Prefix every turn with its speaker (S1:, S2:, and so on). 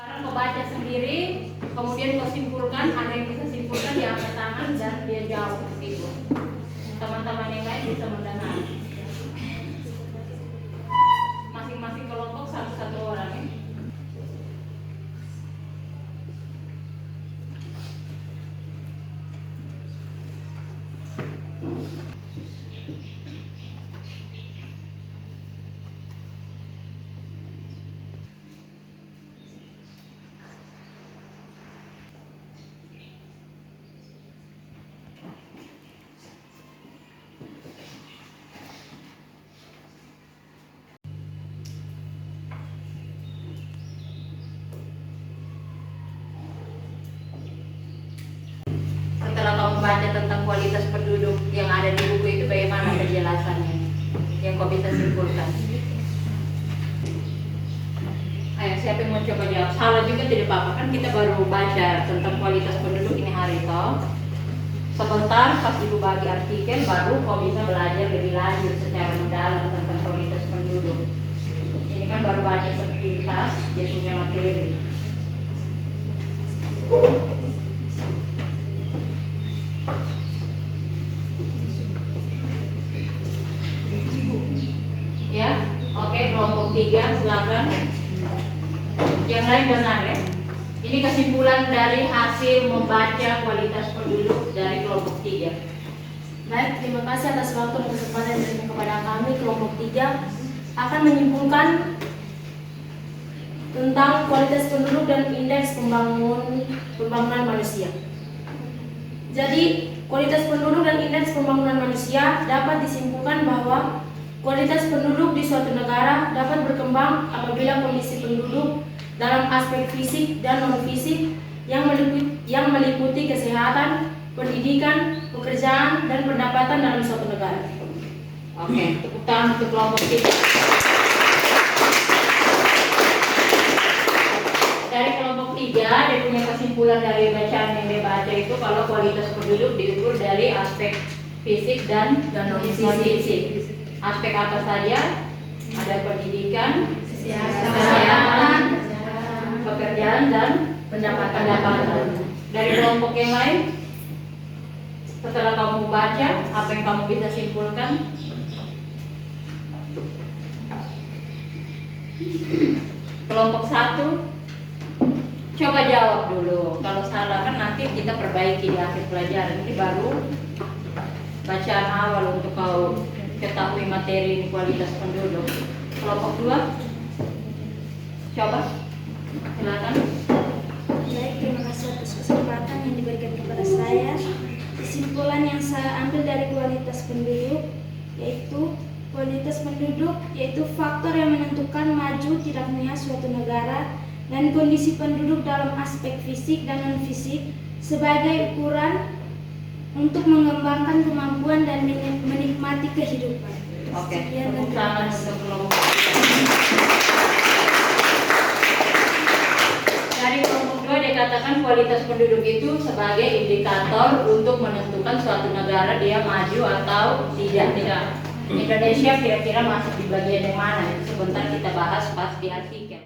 S1: Sekarang kau baca sendiri, kemudian kau simpulkan, ada yang bisa simpulkan dia angkat tangan dan dia jawab gitu. Teman-teman yang lain bisa mendengar. Masing-masing kelompok satu-satu orang ya. Setelah kamu baca tentang kualitas penduduk yang ada di buku itu, bagaimana penjelasannya yang kau bisa simpulkan? Ayo, siapa yang mau coba jawab? Salah juga tidak apa-apa, kan kita baru baca tentang kualitas penduduk ini hari itu. Sebentar pas ibu bagi artikel, baru kau bisa belajar lebih lanjut secara mendalam tentang kualitas penduduk. Ini kan baru baca sepintas, dia punya materi. Ya, oke, kelompok 3 silakan. Yang lain benar ya. Ini kesimpulan dari hasil membaca kualitas penduduk dari kelompok 3.
S2: Baik, terima kasih atas waktu dan kesempatan yang diberikan kepada kami. Kelompok 3 akan menyimpulkan tentang kualitas penduduk dan indeks pembangunan manusia. Jadi, kualitas penduduk dan indeks pembangunan manusia dapat disimpulkan bahwa kualitas penduduk di suatu negara dapat berkembang apabila kondisi penduduk dalam aspek fisik dan non-fisik yang meliputi kesehatan, pendidikan, pekerjaan, dan pendapatan dalam suatu negara.
S1: Oke, tepuk tangan untuk kelompok 3. Dari kelompok 3, dia punya kesimpulan dari bacaan yang dia baca itu kalau kualitas penduduk diukur dari aspek fisik dan non-fisik. Aspek apa saja? Ada pendidikan, kesehatan, pekerjaan, dan pendapatan. Dari kelompok yang lain, setelah kamu baca, apa yang kamu bisa simpulkan? Kelompok 1, coba jawab dulu. Kalau salah kan nanti kita perbaiki di akhir pelajaran. Ini baru bacaan awal untuk kau ketahui materi kualitas penduduk. Kelompok 2, coba silakan.
S3: Baik, terima kasih atas kesempatan yang diberikan kepada saya. Kesimpulan yang saya ambil dari kualitas penduduk yaitu faktor yang menentukan maju tidaknya suatu negara dan kondisi penduduk dalam aspek fisik dan non-fisik sebagai ukuran untuk mengembangkan kemampuan dan menikmati kehidupan.
S1: Oke,
S3: Sekian dan
S1: tepuk
S3: terima
S1: tangan
S3: kasih.
S1: untuk kelompok. Dari kelompok 2 dikatakan kualitas penduduk itu sebagai indikator untuk menentukan suatu negara dia maju atau tidak. Indonesia kira-kira masuk di bagian yang mana? Sebentar kita bahas pas di artikel.